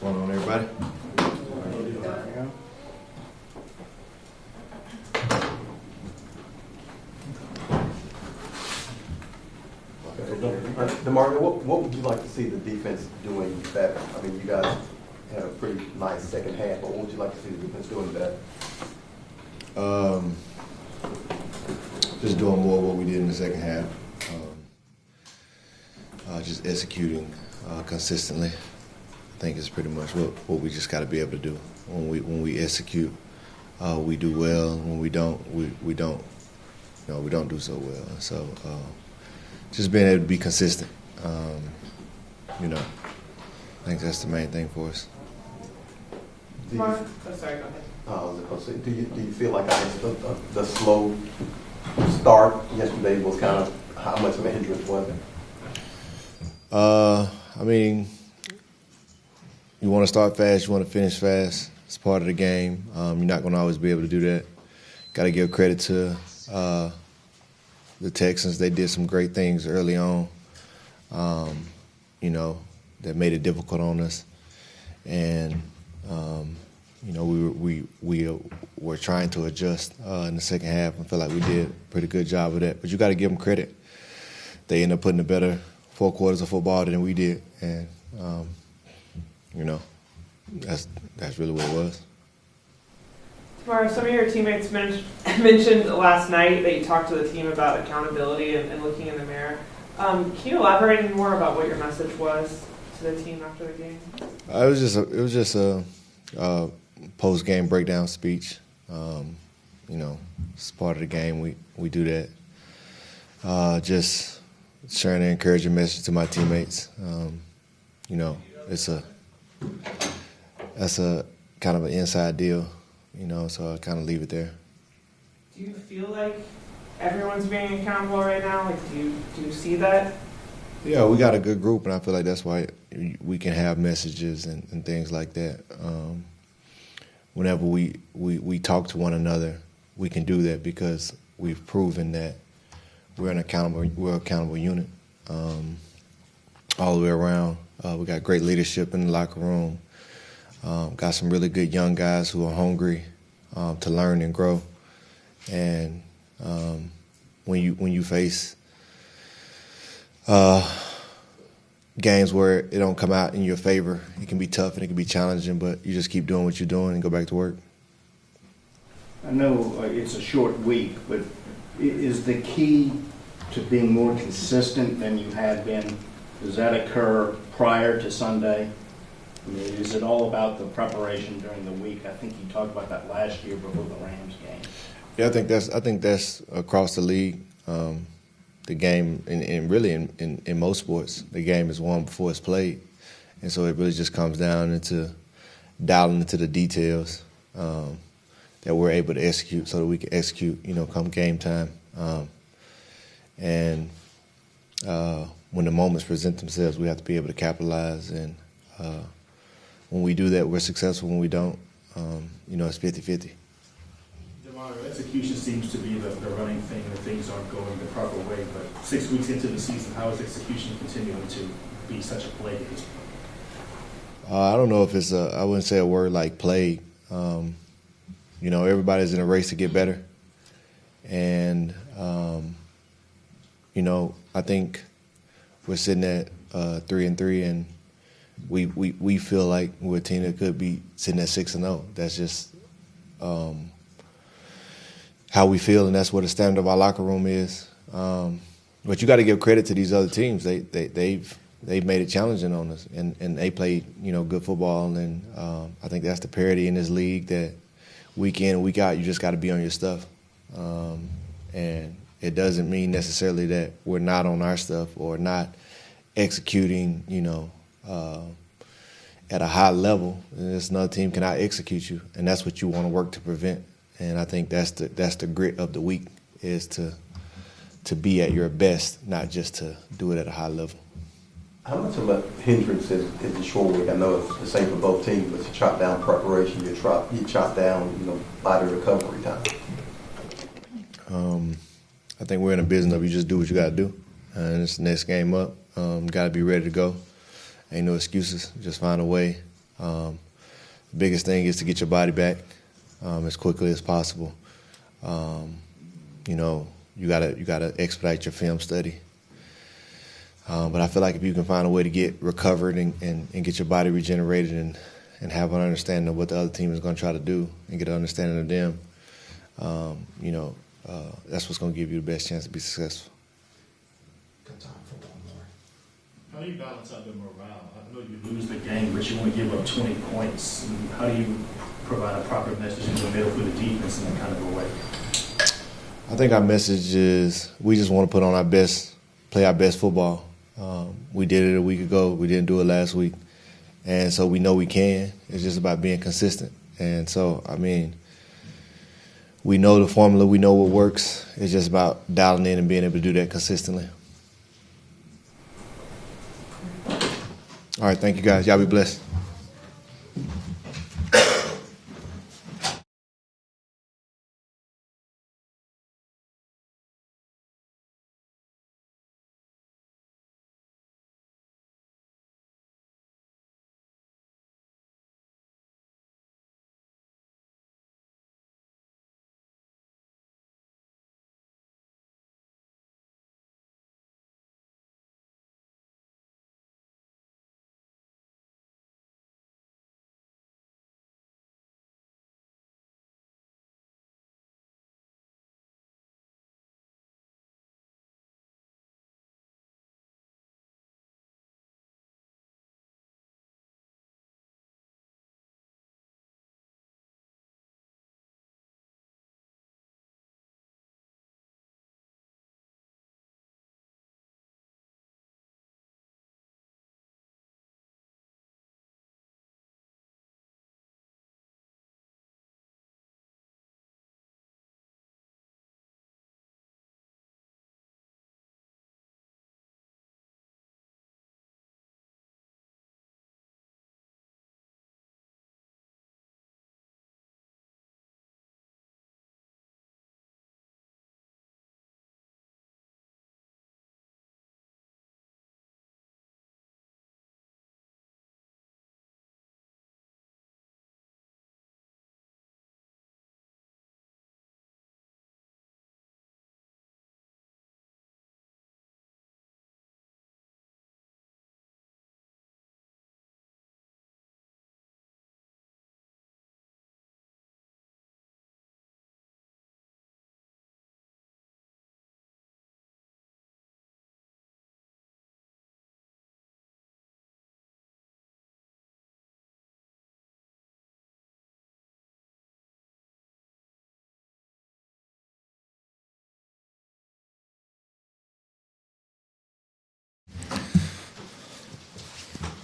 going on, everybody? DeMario, what would you like to see the defense doing better? I mean, you guys had a pretty nice second half, but what would you like to see the defense doing better? Just doing more of what we did in the second half. Just executing consistently. I think it's pretty much what we just got to be able to do. When we execute, we do well. When we don't, we don't. You know, we don't do so well. So just being able to be consistent. You know, I think that's the main thing for us. Sorry, go ahead. I was going to say, do you feel like the slow start yesterday was kind of how much of a hindrance was it? I mean, you want to start fast, you want to finish fast. It's part of the game. You're not going to always be able to do that. Got to give credit to the Texans. They did some great things early on, you know, that made it difficult on us. And, you know, we were trying to adjust in the second half and feel like we did a pretty good job of that. But you got to give them credit. They ended up putting a better 4 quarters of football than we did. And, you know, that's really what it was. Tamara, some of your teammates mentioned last night that you talked to the team about accountability and looking in the mirror. Can you elaborate any more about what your message was to the team after the game? It was just a post-game breakdown speech. You know, it's part of the game. We do that. Just sharing an encouraging message to my teammates. You know, that's a kind of an inside deal. You know, so I kind of leave it there. Do you feel like everyone's being accountable right now? Like, do you see that? Yeah, we got a good group, and I feel like that's why we can have messages and things like that. Whenever we talk to one another, we can do that because we've proven that we're an accountable unit all the way around. We got great leadership in the locker room. Got some really good young guys who are hungry to learn and grow. And when you face games where it don't come out in your favor, it can be tough and it can be challenging, but you just keep doing what you're doing and go back to work. I know it's a short week, but is the key to being more consistent than you had been, does that occur prior to Sunday? I mean, is it all about the preparation during the week? I think you talked about that last year before the Rams game. Yeah, I think that's across the league. The game, and really in most sports, the game is won before it's played, and so it really just comes down into dialing into the details that we're able to execute, so that we can execute, you know, come game time. And when the moments present themselves, we have to be able to capitalize. And when we do that, we're successful. When we don't, you know, it's 50-50. Execution seems to be the running thing, and things aren't going the proper way. But 6 weeks into the season, how is execution continuing to be such a plague at this point? I don't know if it's I wouldn't say a word like plague. You know, everybody's in a race to get better. And, you know, I think we're sitting at 3-3, and we feel like we're a team that could be sitting at 6-0. That's just how we feel, and that's what the standard of our locker room is. But you got to give credit to these other teams. They've made it challenging on us, and they played, you know, good football. And I think that's the parity in this league, that week in and week out, you just got to be on your stuff. And it doesn't mean necessarily that we're not on our stuff or not executing, you know, at a high level. And this another team cannot execute you, and that's what you want to work to prevent. And I think that's the grit of the week, is to be at your best, not just to do it at a high level. How much of a hindrance is the short week? I know it's the same for both teams, but you chop down preparation, you chop down, you know, body recovery time. I think we're in a business of you just do what you got to do. And it's the next game up. Got to be ready to go. Ain't no excuses. Just find a way The biggest thing is to get your body back as quickly as possible. You know, you gotta expedite your film study. But I feel like if you can find a way to get recovered and get your body regenerated and have an understanding of what the other team is going to try to do and get an understanding of them, you know, that's what's going to give you the best chance to be successful. Got time for one more. How do you balance out the morale? I know you lose the game, but you want to give up 20 points. How do you provide a proper message in the middle for the defense in that kind of a way? I think our message is we just want to put on our best, play our best football. We did it a week ago. We didn't do it last week. And so we know we can. It's just about being consistent. And so, I mean, we know the formula. We know what works. It's just about dialing in and being able to do that consistently. All right, thank you, guys. Y'all be blessed.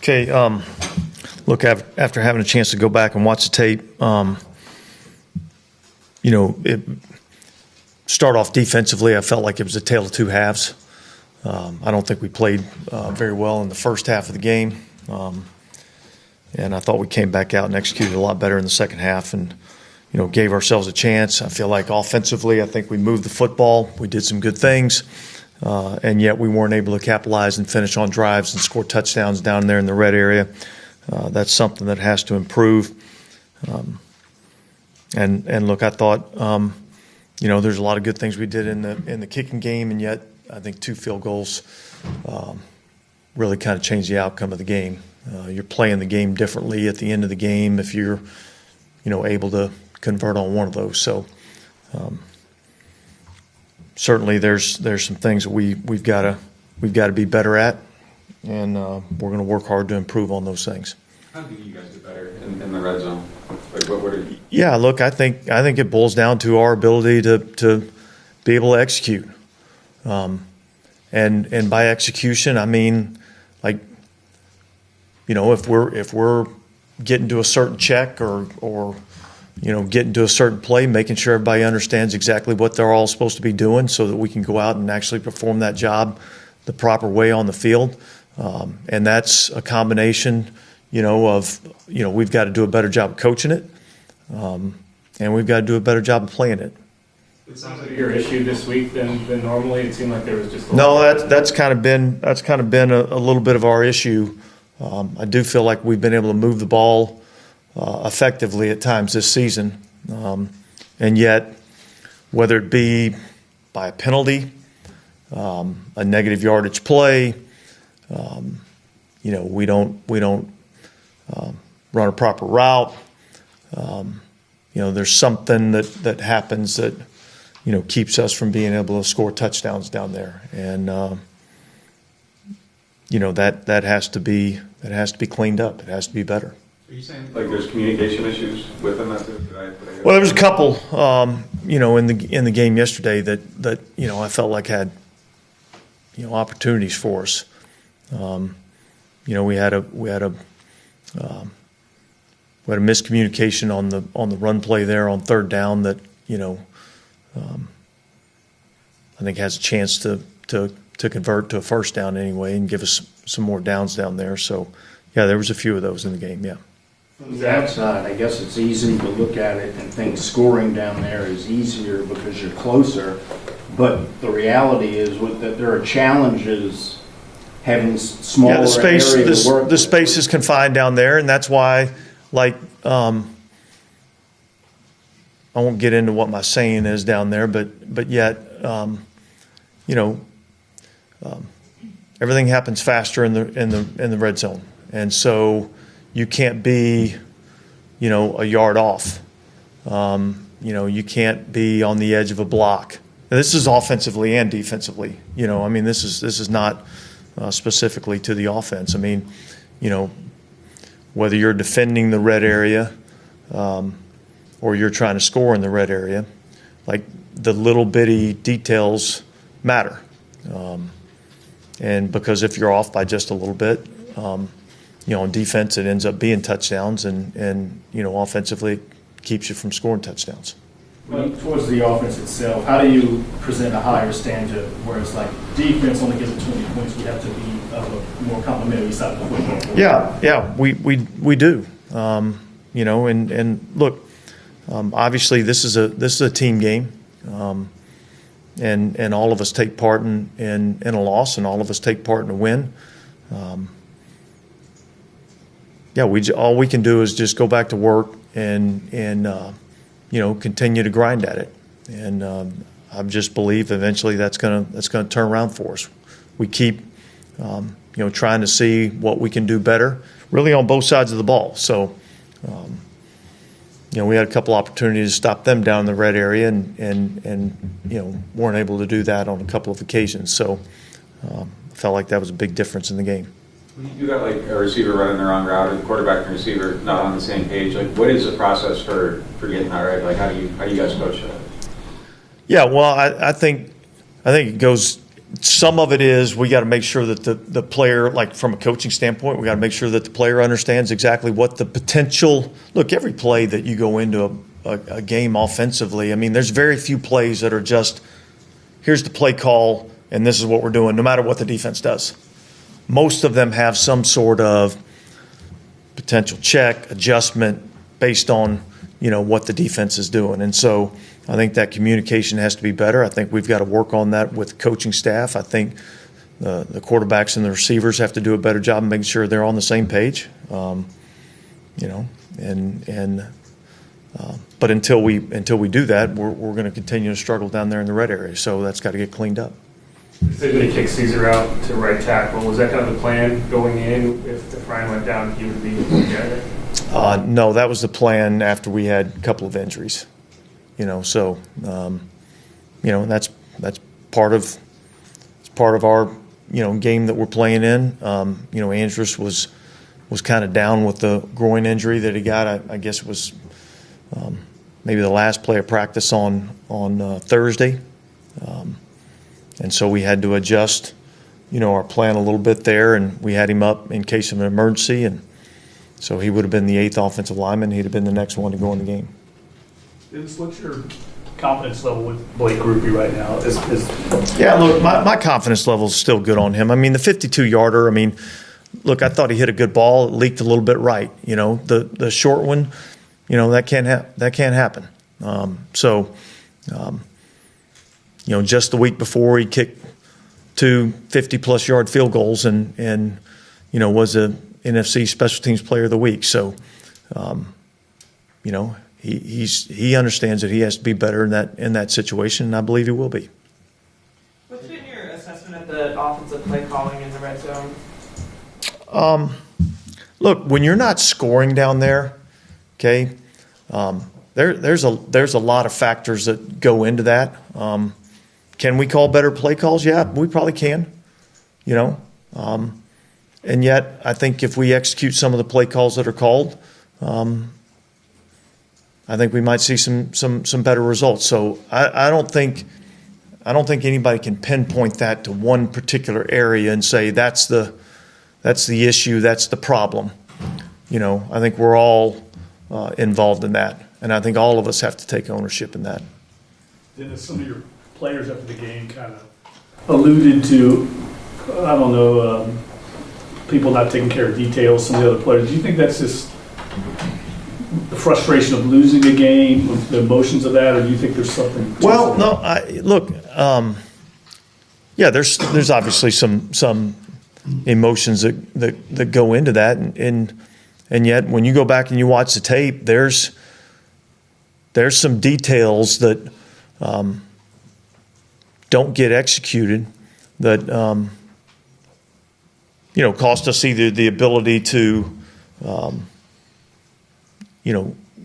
Okay, look, after having a chance to go back and watch the tape, you know, start off defensively, I felt like it was a tale of two halves. I don't think we played very well in the first half of the game, and I thought we came back out and executed a lot better in the second half and, you know, gave ourselves a chance. I feel like offensively, I think we moved the football. We did some good things. And yet we weren't able to capitalize and finish on drives and score touchdowns down there in the red area. That's something that has to improve. And look, I thought, you know, there's a lot of good things we did in the kicking game, and yet I think 2 field goals really kind of changed the outcome of the game. You're playing the game differently at the end of the game if you're, you know, able to convert on one of those. So. Certainly, there's some things that we've got to be better at, and we're going to work hard to improve on those things. How do you guys get better in the red zone? Like what are you? Yeah, look, I think it boils down to our ability to be able to execute, and by execution I mean, like, you know, if we're getting to a certain check or you know, getting to a certain play, making sure everybody understands exactly what they're all supposed to be doing so that we can go out and actually perform that job the proper way on the field. And that's a combination, you know, of, you know, we've got to do a better job of coaching it, and we've got to do a better job of playing it. It sounds like your issue this week than normally. It seemed like there was just that's kind of been a little bit of our issue I do feel like we've been able to move the ball effectively at times this season. And yet, whether it be by a penalty, a negative yardage play, we don't run a proper route. There's something that happens that keeps us from being able to score touchdowns down there, and that has to be cleaned up. It has to be better. Are you saying like there's communication issues with them? Well, there was a couple, in the game yesterday that I felt like had opportunities for us. We had a miscommunication on the run play there on third down that I think has a chance to convert to a first down anyway and give us some more downs down there. So yeah, there was a few of those in the game. Yeah. From the outside, I guess it's easy to look at it and think scoring down there is easier because you're closer. But the reality is that there are challenges having smaller area to work the space is confined down there, and that's why, I won't get into what my saying is down there, but yet, everything happens faster in the red zone, and so you can't be, a yard off. You can't be on the edge of a block. And this is offensively and defensively. This is not specifically to the offense. Whether you're defending the red area or you're trying to score in the red area, like the little bitty details matter. And because if you're off by just a little bit, on defense it ends up being touchdowns, and offensively it keeps you from scoring touchdowns. Towards the offense itself, how do you present a higher standard where it's like defense only gets 20 points, we have to be of a more complimentary side of the football? Yeah, we do. And look, obviously this is a team game, and all of us take part in a loss, and all of us take part in a win. All we can do is just go back to work and continue to grind at it, and I just believe eventually that's gonna turn around for us. We keep trying to see what we can do better, really on both sides of the ball. So we had a couple opportunities to stop them down in the red area, and weren't able to do that on a couple of occasions. So I felt like that was a big difference in the game. When you got like a receiver running the wrong route, and the quarterback and receiver not on the same page, like what is the process for getting that right? Like how do you guys coach that? Yeah, well, I think it goes. Some of it is we got to make sure that the player, like from a coaching standpoint, we got to make sure that the player understands exactly what the potential. Look, every play that you go into a game offensively, there's very few plays that are just here's the play call and this is what we're doing, no matter what the defense does. Most of them have some sort of potential check, adjustment based on, what the defense is doing. And so I think that communication has to be better. I think we've got to work on that with the coaching staff. I think the quarterbacks and the receivers have to do a better job of making sure they're on the same page. But until we do that, we're going to continue to struggle down there in the red area. So that's got to get cleaned up. They're going to kick Caesar out to right tackle. Was that kind of the plan going in? If Ryan went down, he would be together? No, that was the plan after we had a couple of injuries. So that's part of our game that we're playing in. Andrus was kind of down with the groin injury that he got. I guess it was maybe the last play of practice on Thursday. And so we had to adjust, our plan a little bit there, and we had him up in case of an emergency, and so he would have been the 8th offensive lineman. He'd have been the next one to go in the game. What's your confidence level with Blake Grupe right now? Yeah, look, my confidence level is still good on him. The 52-yarder, look, I thought he hit a good ball. It leaked a little bit right. The short one, that can't happen. Just the week before he kicked 2 50-plus yard field goals and was a NFC Special Teams Player of the Week. So, he understands that he has to be better in that situation, and I believe he will be. What's been your assessment of the offensive play calling in the red zone? Look, when you're not scoring down there, okay, there's a lot of factors that go into that. Can we call better play calls? Yeah, we probably can. And yet I think if we execute some of the play calls that are called, I think we might see some better results. So I don't think anybody can pinpoint that to one particular area and say that's the issue, that's the problem. I think we're all involved in that, and I think all of us have to take ownership in that. Then some of your players after the game kind of alluded to, I don't know, people not taking care of details, some of the other players. Do you think that's just the frustration of losing a game, the emotions of that, or do you think there's something? Well, no, there's obviously some emotions that go into that, and yet when you go back and you watch the tape, there's some details that don't get executed that cost us either the ability to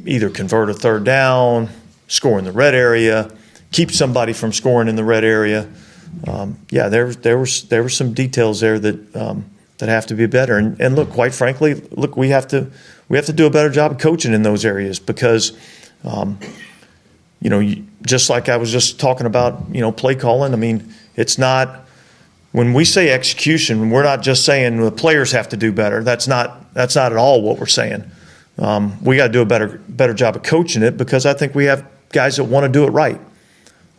either convert a third down, score in the red area, keep somebody from scoring in the red area. There were some details there that have to be better. And look, quite frankly, we have to do a better job of coaching in those areas because, just like I was just talking about, play calling. I mean, it's not when we say execution, we're not just saying the players have to do better. That's not at all what we're saying. We got to do a better job of coaching it because I think we have guys that want to do it right.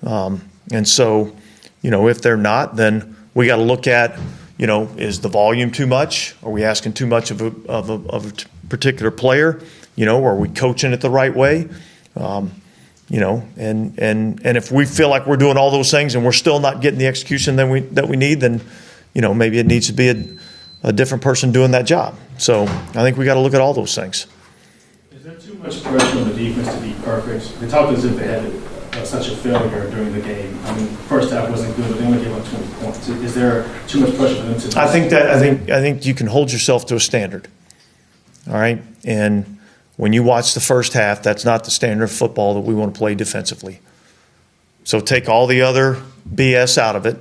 And so, if they're not, then we got to look at, is the volume too much? Are we asking too much of a particular player? Are we coaching it the right way? And if we feel like we're doing all those things and we're still not getting the execution that we need, then, maybe it needs to be a different person doing that job. So I think we got to look at all those things. Is there too much pressure on the defense to be perfect? They talked as if they had such a failure during the game. I mean, first half wasn't good, but they only gave up 20 points. Is there too much pressure for them to? I think you can hold yourself to a standard. All right, and when you watch the first half, that's not the standard of football that we want to play defensively. So take all the other BS out of it.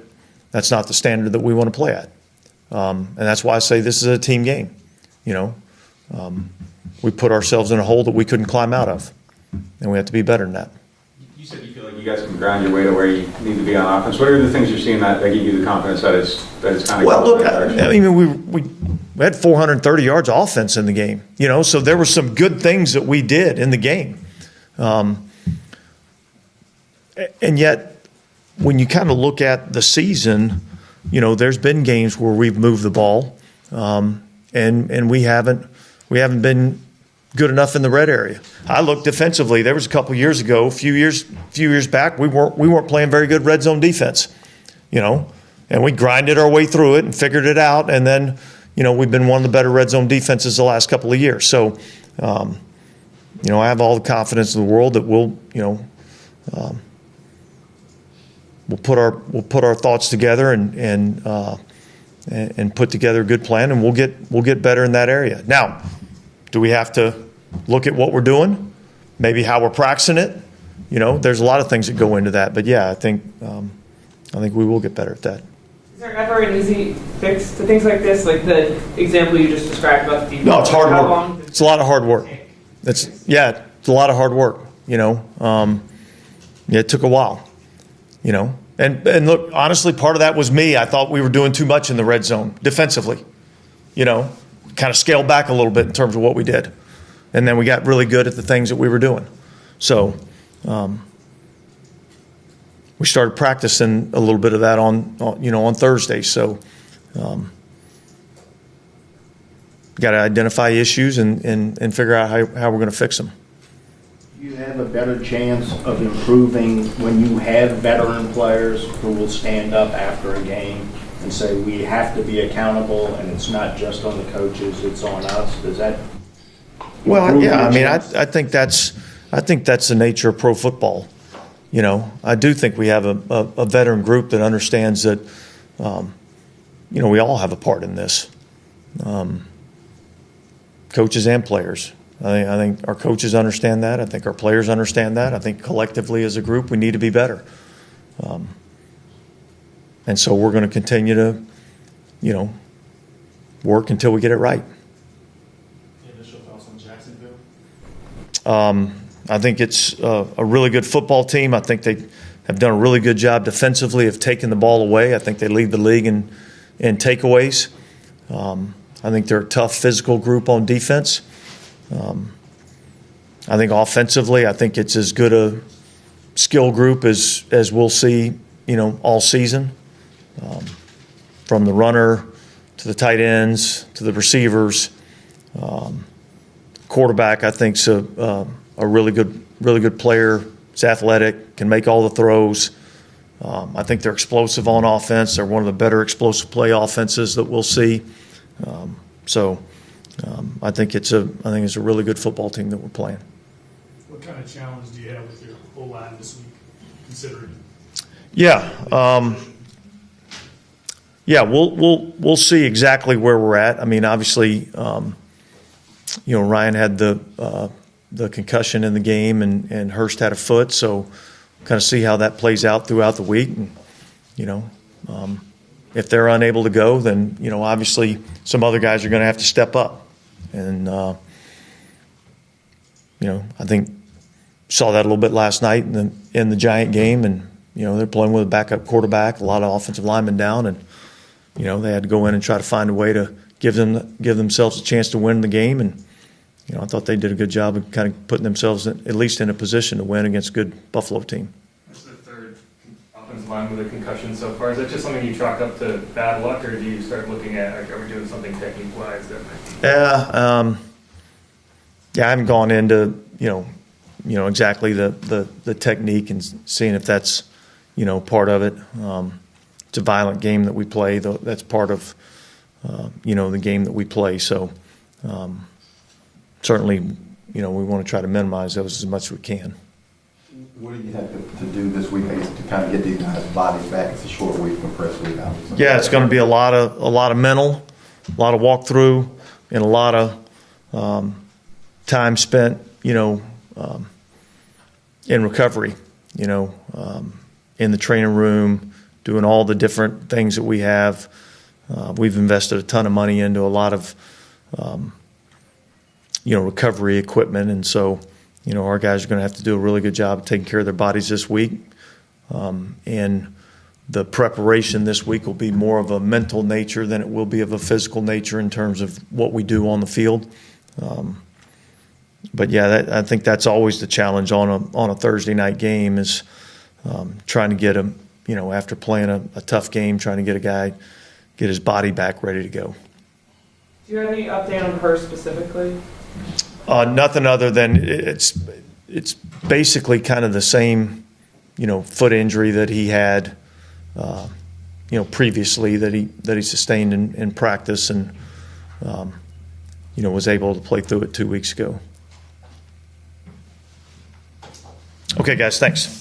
That's not the standard that we want to play at. And that's why I say this is a team game. We put ourselves in a hole that we couldn't climb out of, and we have to be better than that. You said you feel like you guys can grind your way to where you need to be on offense. What are the things you're seeing that give you the confidence that it's kind of? Well, look, I mean, we had 430 yards of offense in the game, so there were some good things that we did in the game. And yet, when you kind of look at the season, there's been games where we've moved the ball, and we haven't been good enough in the red area. I look defensively. There was a couple years ago, a few years back, we weren't playing very good red zone defense, and we grinded our way through it and figured it out, and then we've been one of the better red zone defenses the last couple of years. So, I have all the confidence in the world that we'll put our thoughts together and put together a good plan, and we'll get better in that area. Now, do we have to look at what we're doing? Maybe how we're practicing it? There's a lot of things that go into that. But yeah, I think we will get better at that. Is there ever an easy fix to things like this, like the example you just described about the defense? No, it's hard How work. long It's a lot of hard work. It's a lot of hard work. It took a while. And look, honestly, part of that was me. I thought we were doing too much in the red zone defensively. Kind of scaled back a little bit in terms of what we did. And then we got really good at the things that we were doing. So we started practicing a little bit of that on Thursday. So got to identify issues and figure out how we're going to fix them. Do you have a better chance of improving when you have veteran players who will stand up after a game and say we have to be accountable and it's not just on the coaches, it's on us? Does that? Well, yeah, I mean, I improve think that's the nature of pro football. You know, I do think we have a veteran group that understands that, you know, we all have a part in this, coaches and players. I think our coaches understand that. I think our players understand that. I think collectively as a group we need to be better. And so we're going to continue to, you know, work until we get it right. Initial thoughts on Jacksonville? I think it's a really good football team. I think they have done a really good job defensively of taking the ball away. I think they lead the league in takeaways. I think they're a tough physical group on defense. I think offensively, I think it's as good a skill group as we'll see, you know, all season. From the runner to the tight ends to the receivers. Quarterback, I think, is a really good player. He's athletic, can make all the throws. I think they're explosive on offense. They're one of the better explosive play offenses that we'll see. I think it's a really good football team that we're playing. What kind of challenge do you have with your O-line this week, considering? Yeah, we'll see exactly where we're at. I mean, obviously, you know, Ryan had the concussion in the game, and Hurst had a foot, so kind of see how that plays out throughout the week. And, you know, if they're unable to go, then, you know, obviously some other guys are going to have to step up. And, you know, I think saw that a little bit last night in the Giant game, and, you know, they're playing with a backup quarterback, a lot of offensive linemen down, and, you know, they had to go in and try to find a way to give themselves a chance to win the game. And, you know, I thought they did a good job of kind of putting themselves at least in a position to win against a good Buffalo team. That's the third offensive line with a concussion so far. Is that just something you chalk up to bad luck, or do you start looking at, like, are we doing something technique-wise that might be? Yeah, I haven't gone into, you know exactly the technique and seeing if that's, you know, part of it. It's a violent game that we play. That's part of, you know, the game that we play. So certainly, you know, we want to try to minimize those as much as we can. What do you have to do this week, I guess, to kind of get these guys' bodies back? It's a short week from press week, obviously. Yeah, it's going to be a lot of mental, a lot of walkthrough, and a lot of time spent, you know, in recovery, you know, in the training room, doing all the different things that we have. We've invested a ton of money into a lot of, you know, recovery equipment. And so, you know, our guys are going to have to do a really good job of taking care of their bodies this week. And the preparation this week will be more of a mental nature than it will be of a physical nature in terms of what we do on the field. But yeah, I think that's always the challenge on a Thursday night game is trying to get him, you know, after playing a tough game, trying to get a guy, get his body back ready to go. Do you have any update on her specifically? Nothing other than it's basically kind of the same, you know, foot injury that he had, you know, previously that he sustained in practice, and you know, was able to play through it 2 weeks ago. Okay, guys, thanks.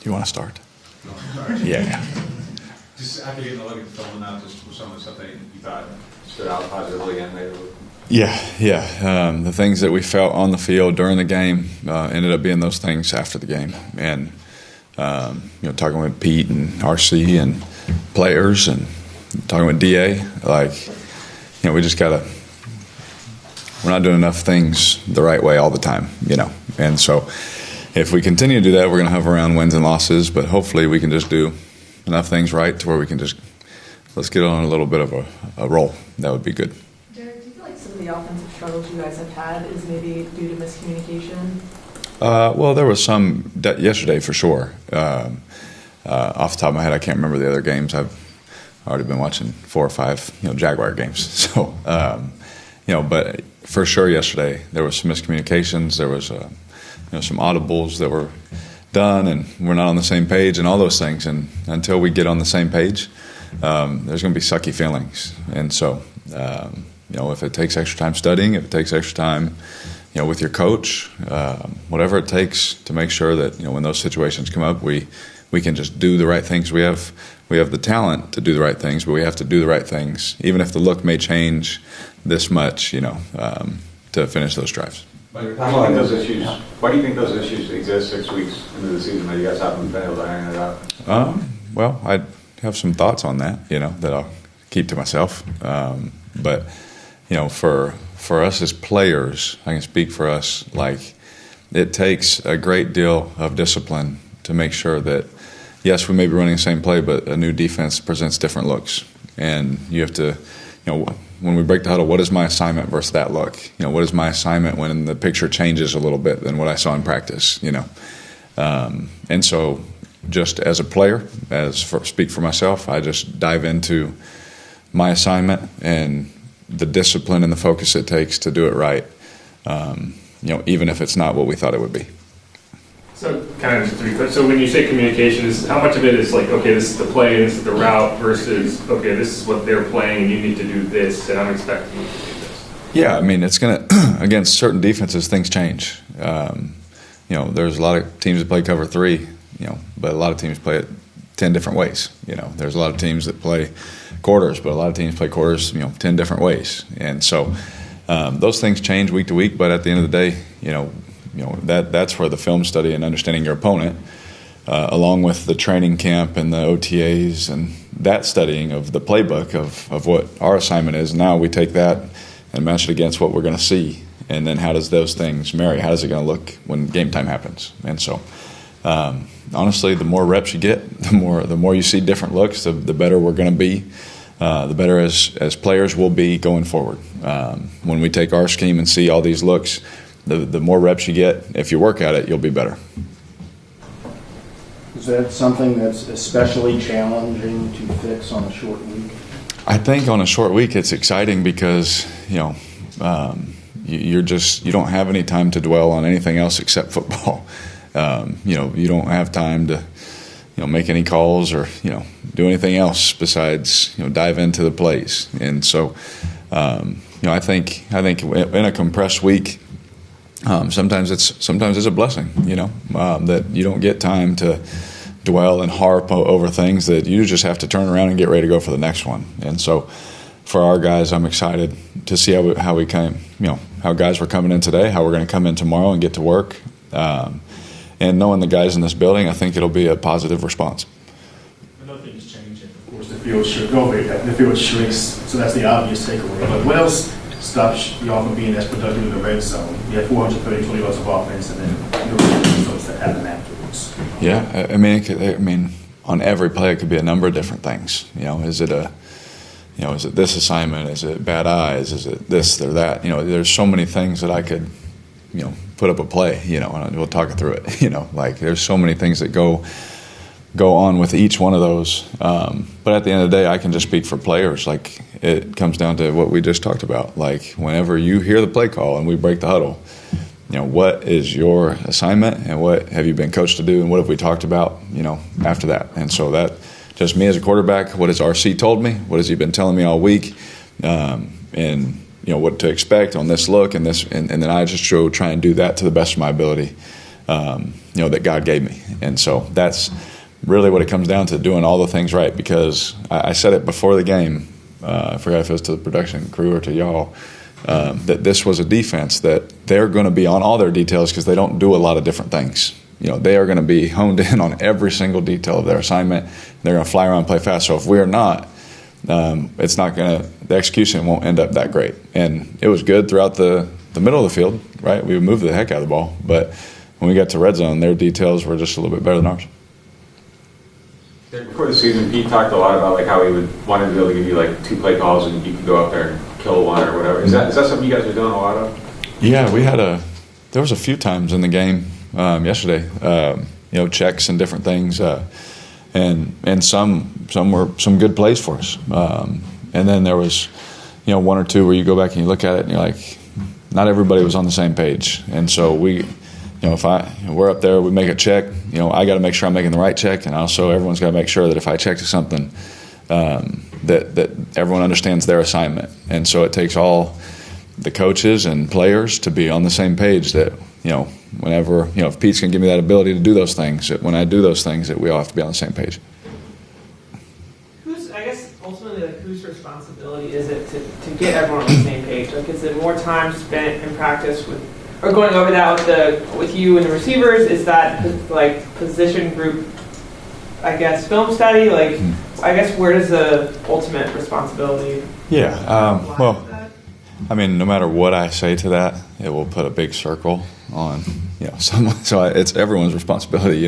You want to start? Yeah. Just after getting a look at the film now, just some of the stuff that you thought stood out positively and maybe. Yeah. The things that we felt on the field during the game ended up being those things after the game. And, talking with Pete and RC and players and talking with DA, we just got to – we're not doing enough things the right way all the time, And so if we continue to do that, we're going to have around wins and losses, but hopefully we can just do enough things right to where we can just – let's get on a little bit of a roll. That would be good. Jared, do you feel like some of the offensive struggles you guys have had is maybe due to miscommunication? Well, there was some yesterday for sure. Off the top of my head, I can't remember the other games. I've already been watching 4 or 5, Jaguar games. So, but for sure yesterday there was some miscommunications. There was, some audibles that were done, and we're not on the same page, and all those things. And until we get on the same page, there's going to be sucky feelings. And so, if it takes extra time studying, if it takes extra time, with your coach, whatever it takes to make sure that when those situations come up, we can just do the right things. We have the talent to do the right things, but we have to do the right things, even if the look may change this much, to finish those drives. Why do you think those issues exist 6 weeks into the season that you guys haven't been able to iron it out? Well, I have some thoughts on that, that I'll keep to myself. But for us as players, I can speak for us, it takes a great deal of discipline to make sure that, yes, we may be running the same play, but a new defense presents different looks. And you have to, when we break the huddle, what is my assignment versus that look? What is my assignment when the picture changes a little bit than what I saw in practice, And so just as a player, speak for myself, I just dive into my assignment and the discipline and the focus it takes to do it right, even if it's not what we thought it would be. So kind of just to be clear, so when you say communication, how much of it is okay, this is the play, this is the route, versus, okay, this is what they're playing and you need to do this and I'm expecting you to do this? Yeah, it's going to, against certain defenses, things change. There's a lot of teams that play cover 3, but a lot of teams play it 10 different ways. There's a lot of teams that play quarters, but a lot of teams play quarters, 10 different ways. And so those things change week to week, but at the end of the day, that's where the film study and understanding your opponent, along with the training camp and the OTAs and that studying of the playbook of what our assignment is. Now we take that and match it against what we're going to see, and then how does those things marry? How is it going to look when game time happens? And so, honestly, the more reps you get, the more you see different looks, the better we're going to be. The better as players we'll be going forward. When we take our scheme and see all these looks, the more reps you get, if you work at it, you'll be better. Is that something that's especially challenging to fix on a short week? I think on a short week it's exciting because, you don't have any time to dwell on anything else except football. You don't have time to, make any calls or, do anything else besides, dive into the plays. And so, I think in a compressed week, sometimes it's a blessing, that you don't get time to dwell and harp over things, that you just have to turn around and get ready to go for the next one. And so for our guys, I'm excited to see how we came, how guys were coming in today, how we're going to come in tomorrow and get to work. And knowing the guys in this building, I think it'll be a positive response. I know things change, and of course the field shrinks, so that's the obvious takeaway. But what else stops y'all from being as productive in the red zone? You have 430 yards of offense, and then results that happen afterwards. Yeah, on every play it could be a number of different things. Is it this assignment? Is it bad eyes? Is it this or that? There's so many things that I could, put up a play, and we'll talk it through it. There's so many things that go on with each one of those. But at the end of the day, I can just speak for players. It comes down to what we just talked about. Whenever you hear the play call and we break the huddle, what is your assignment and what have you been coached to do and what have we talked about, after that. And so that just me as a quarterback, what has RC told me? What has he been telling me all week? And what to expect on this look and this, and then I just try and do that to the best of my ability, that God gave me. And so that's really what it comes down to, doing all the things right, because I said it before the game, I forgot if it was to the production crew or to y'all, that this was a defense that they're going to be on all their details because they don't do a lot of different things. They are going to be honed in on every single detail of their assignment. They're going to fly around and play fast. So if we're not, it's not going to, the execution won't end up that great. And it was good throughout the middle of the field, right? We moved the heck out of the ball. But when we got to red zone, their details were just a little bit better than ours. Before the season, Pete talked a lot about like how he wanted to be able to give you like 2 play calls and you could go out there and kill one or whatever. Is that something you guys are doing a lot of? Yeah, there was a few times in the game yesterday, checks and different things, and some were some good plays for us. And then there was, 1 or 2 where you go back and you look at it and you're like, not everybody was on the same page. And so if we're up there, we make a check, I got to make sure I'm making the right check, and also everyone's got to make sure that if I check to something, that everyone understands their assignment. And so it takes all the coaches and players to be on the same page that, whenever, if Pete's going to give me that ability to do those things, that when I do those things, that we all have to be on the same page. Ultimately, whose responsibility is it to get everyone on the same page? Like, is it more time spent in practice or going over that with you and the receivers? Is that like position group, film study? Like, where does the ultimate responsibility? Yeah. No matter what I say to that, it will put a big circle on someone. So it's everyone's responsibility.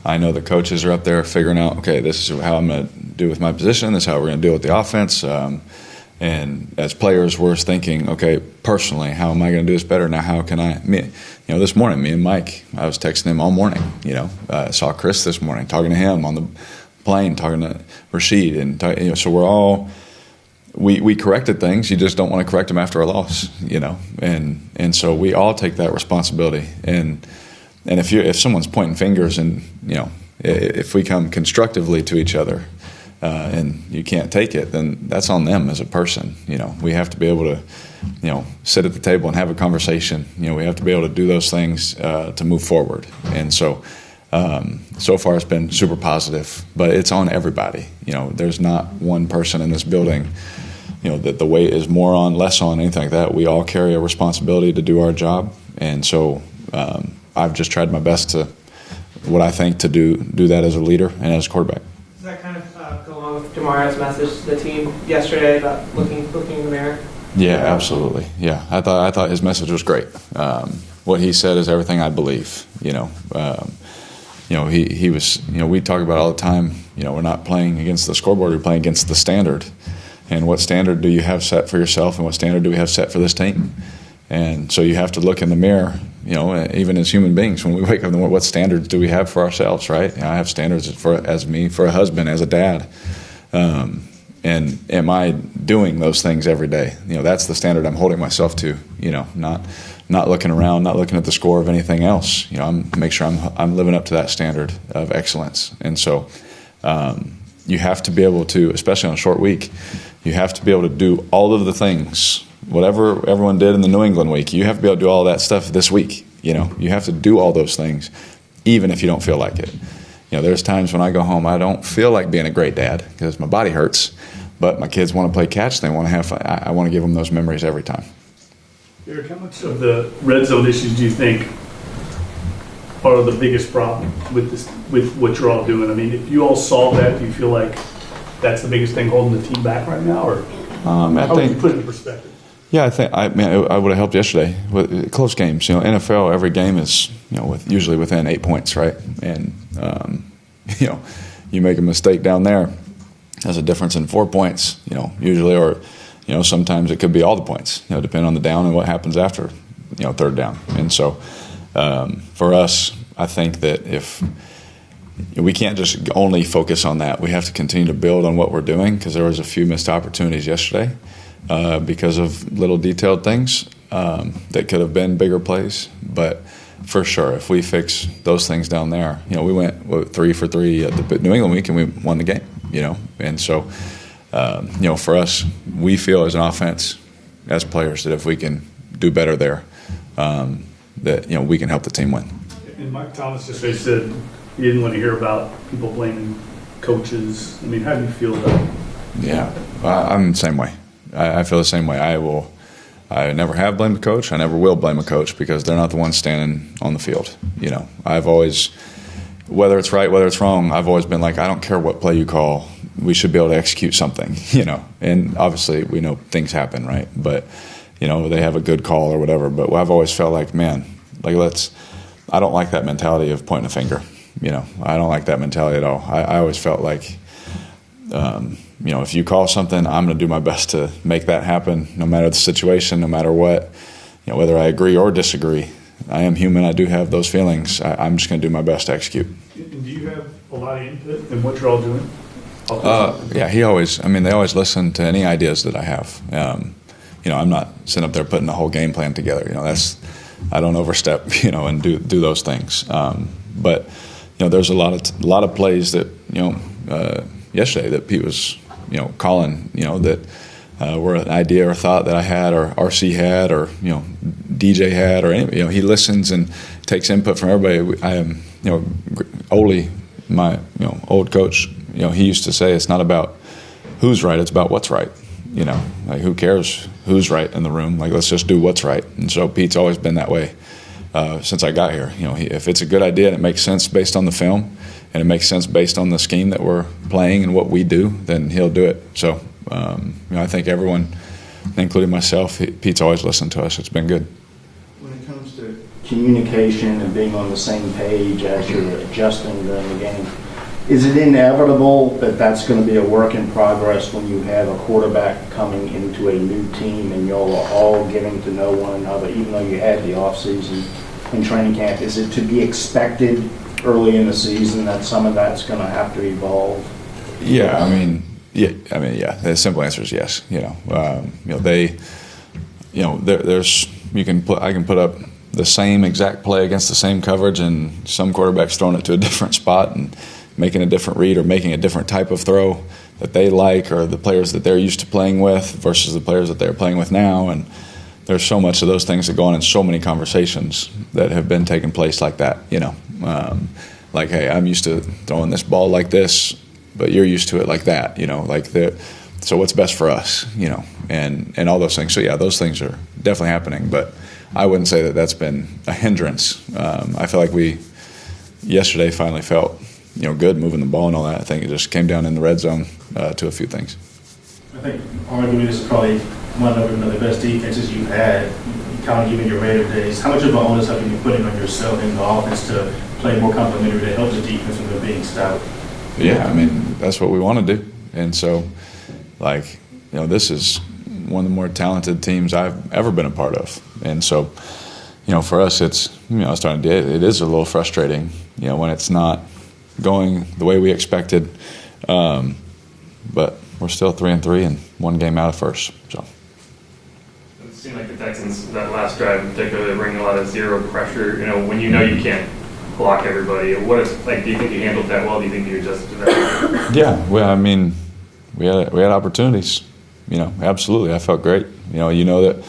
I know the coaches are up there figuring out, okay, this is how I'm going to do with my position. This is how we're going to deal with the offense. And as players, we're thinking, okay, personally, how am I going to do this better? Now, how can this morning, me and Mike, I was texting him all morning. Saw Chris this morning, talking to him on the plane, talking to Rashid. And, so we're all, we corrected things. You just don't want to correct them after a loss, And so we all take that responsibility. And if someone's pointing fingers and, if we come constructively to each other and you can't take it, then that's on them as a person. We have to be able to, sit at the table and have a conversation. We have to be able to do those things to move forward. And so far it's been super positive, but it's on everybody. There's not one person in this building, that the weight is more on, less on, anything like that. We all carry a responsibility to do our job. And so, I've just tried my best to, what I think, to do that as a leader and as a quarterback. Does that kind of go along with Jamario's message to the team yesterday about looking in the mirror? Yeah, absolutely. Yeah, I thought his message was great. What he said is everything I believe. He was. We talk about all the time. We're not playing against the scoreboard. We're playing against the standard. And what standard do you have set for yourself, and what standard do we have set for this team? And so you have to look in the mirror, even as human beings, when we wake up in the morning, what standards do we have for ourselves, right? I have standards for a husband, as a dad. And am I doing those things every day? That's the standard I'm holding myself to, not looking around, not looking at the score of anything else. Make sure I'm living up to that standard of excellence. And so you have to be able to, especially on a short week, you have to be able to do all of the things. Whatever everyone did in the New England week, you have to be able to do all that stuff this week. You have to do all those things, even if you don't feel like it. There's times when I go home, I don't feel like being a great dad because my body hurts, but my kids want to play catch. They want to have fun. I want to give them those memories every time. Eric, how much of the red zone issues do you think are the biggest problem with what you're all doing? I mean, if you all solve that, do you feel like that's the biggest thing holding the team back right now, or how would you put it in perspective? Yeah, I would have helped yesterday with close games. NFL, every game is usually within 8 points, right? And you make a mistake down there, there's a difference in 4 points. Usually, or sometimes it could be all the points. Depending on the down and what happens after third down. And so for us, I think that if we can't just only focus on that, we have to continue to build on what we're doing, because there was a few missed opportunities yesterday. Because of little detailed things that could have been bigger plays. But for sure, if we fix those things down there, we went 3 for 3 at the New England week and we won the game, And so For us, we feel as an offense, as players, that if we can do better there, that we can help the team win. And Mike Thomas just said he didn't want to hear about people blaming coaches. I mean, how do you feel about it? Yeah, I'm the same way. I feel the same way. I never have blamed a coach. I never will blame a coach because they're not the ones standing on the field. I've always, whether it's right, whether it's wrong, I've always been like, I don't care what play you call. We should be able to execute something, And obviously, we know things happen, right? But, they have a good call or whatever. But I've always felt like, I don't like that mentality of pointing a finger. I don't like that mentality at all. I always felt like, if you call something, I'm going to do my best to make that happen, no matter the situation, no matter what, whether I agree or disagree. I am human. I do have those feelings. I'm just going to do my best to execute. And do you have a lot of input in what you're all doing? Yeah, they always listen to any ideas that I have. I'm not sitting up there putting a whole game plan together. I don't overstep, and do those things. But there's a lot of plays that yesterday that Pete was calling that were an idea or thought that I had or RC had or DJ had or any, he listens and takes input from everybody. I am Ole, my old coach, he used to say it's not about who's right, it's about what's right. Who cares who's right in the room? Let's just do what's right. And so Pete's always been that way since I got here. If it's a good idea and it makes sense based on the film and it makes sense based on the scheme that we're playing and what we do, then he'll do it. So, I think everyone, including myself, Pete's always listened to us. It's been good. When it comes to communication and being on the same page as you're adjusting during the game, is it inevitable that that's going to be a work in progress when you have a quarterback coming into a new team and y'all are all getting to know one another, even though you had the offseason and training camp? Is it to be expected early in the season that some of that's going to have to evolve? Yeah. The simple answer is yes. I can put up the same exact play against the same coverage, and some quarterback's throwing it to a different spot and making a different read or making a different type of throw that they like, or the players that they're used to playing with versus the players that they're playing with now. And there's so much of those things that go on in so many conversations that have been taking place like that. Hey, I'm used to throwing this ball like this, but you're used to it like that. So what's best for us? And all those things. So yeah, those things are definitely happening, but I wouldn't say that that's been a hindrance. I feel like we yesterday finally felt good moving the ball and all that. I think it just came down in the red zone to a few things. I think arguably this is probably one of the best defenses you've had, kind of given your Raider days. How much of an onus have you been putting on yourself in the offense to play more complementary to help the defense when they're being stout? Yeah, that's what we want to do. And so, this is one of the more talented teams I've ever been a part of. And so, for us, it's, it is a little frustrating, when it's not going the way we expected. But we're still 3-3 and one game out of first. So it seemed like the Texans, that last drive in particular, they bring a lot of zero pressure. When you can't block everybody. Do you think you handled that well? Do you think you adjusted to that? Yeah, well, we had opportunities. Absolutely. I felt great. That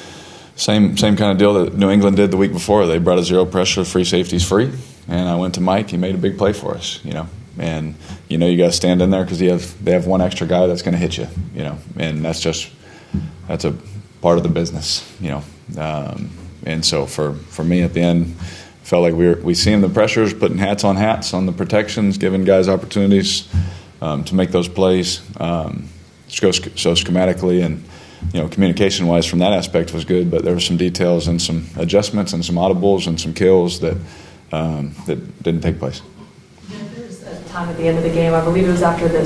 same kind of deal that New England did the week before. They brought a zero pressure, free safeties free. And I went to Mike. He made a big play for us, And, you got to stand in there because they have one extra guy that's going to hit you, And that's a part of the business, And so for me at the end, felt like we seen the pressures, putting hats on the protections, giving guys opportunities to make those plays. So schematically and, communication-wise from that aspect was good, but there were some details and some adjustments and some audibles and some kills that didn't take place. There was a time at the end of the game, I believe it was after the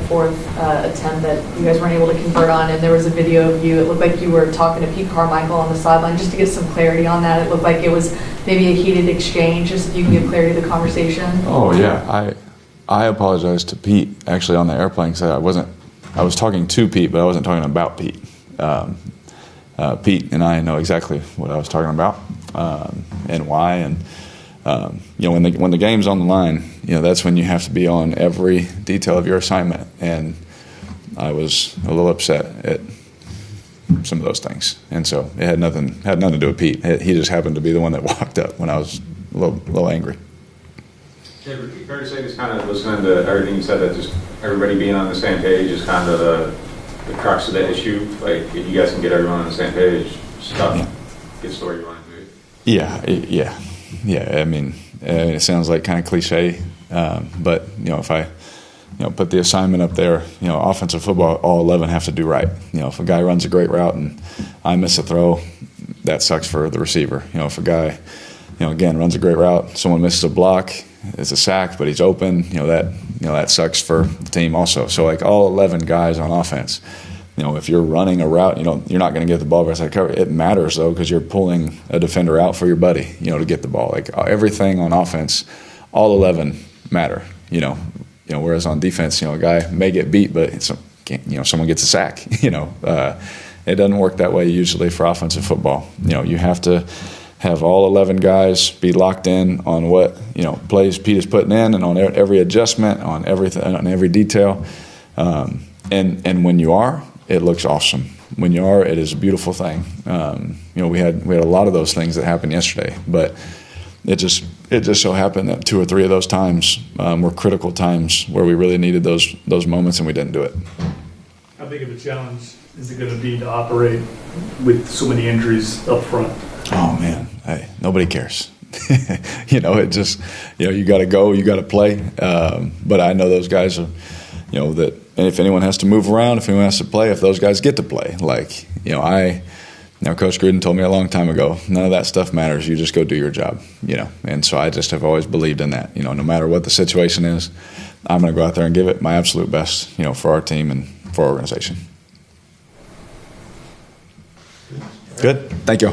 fourth attempt that you guys weren't able to convert on, and there was a video of you. It looked like you were talking to Pete Carmichael on the sideline. Just to get some clarity on that, it looked like it was maybe a heated exchange. Just if you can give clarity to the conversation. Oh yeah, I apologized to Pete actually on the airplane because I was talking to Pete, but I wasn't talking about Pete. Pete and I know exactly what I was talking about and why. And when the game's on the line, that's when you have to be on every detail of your assignment. And I was a little upset at some of those things, and so it had nothing to do with Pete. He just happened to be the one that walked up when I was a little angry. Yeah, would it be fair to say this kind of listening to everything you said, that just everybody being on the same page is kind of the crux of the issue? Like, if you guys can get everyone on the same page, stuff gets to where you want it to be. Yeah. I mean, it sounds like kind of cliche, but if I put the assignment up there, offensive football, all 11 have to do right. If a guy runs a great route and I miss a throw, that sucks for the receiver. If a guy, again, runs a great route, someone misses a block, it's a sack, but he's open, that sucks for the team also. So like all 11 guys on offense, if you're running a route, you're not going to get the ball by side cover. It matters though, because you're pulling a defender out for your buddy, to get the ball. Like everything on offense, all 11 matter. Whereas on defense, a guy may get beat, but someone gets a sack. It doesn't work that way usually for offensive football. You have to have all 11 guys be locked in on what plays Pete is putting in, and on every adjustment, on everything, on every detail. And when you are, it looks awesome. When you are, it is a beautiful thing. We had a lot of those things that happened yesterday, but it just so happened that 2 or 3 of those times were critical times where we really needed those moments, and we didn't do it. How big of a challenge is it going to be to operate with so many injuries up front? Oh man, hey, nobody cares. It just, you got to go, you got to play. But I know those guys are, that, and if anyone has to move around, if anyone has to play, if those guys get to play, like, Coach Gruden told me a long time ago, none of that stuff matters. You just go do your job, And so I just have always believed in that. No matter what the situation is, I'm going to go out there and give it my absolute best, for our team and for our organization. Good. Thank you.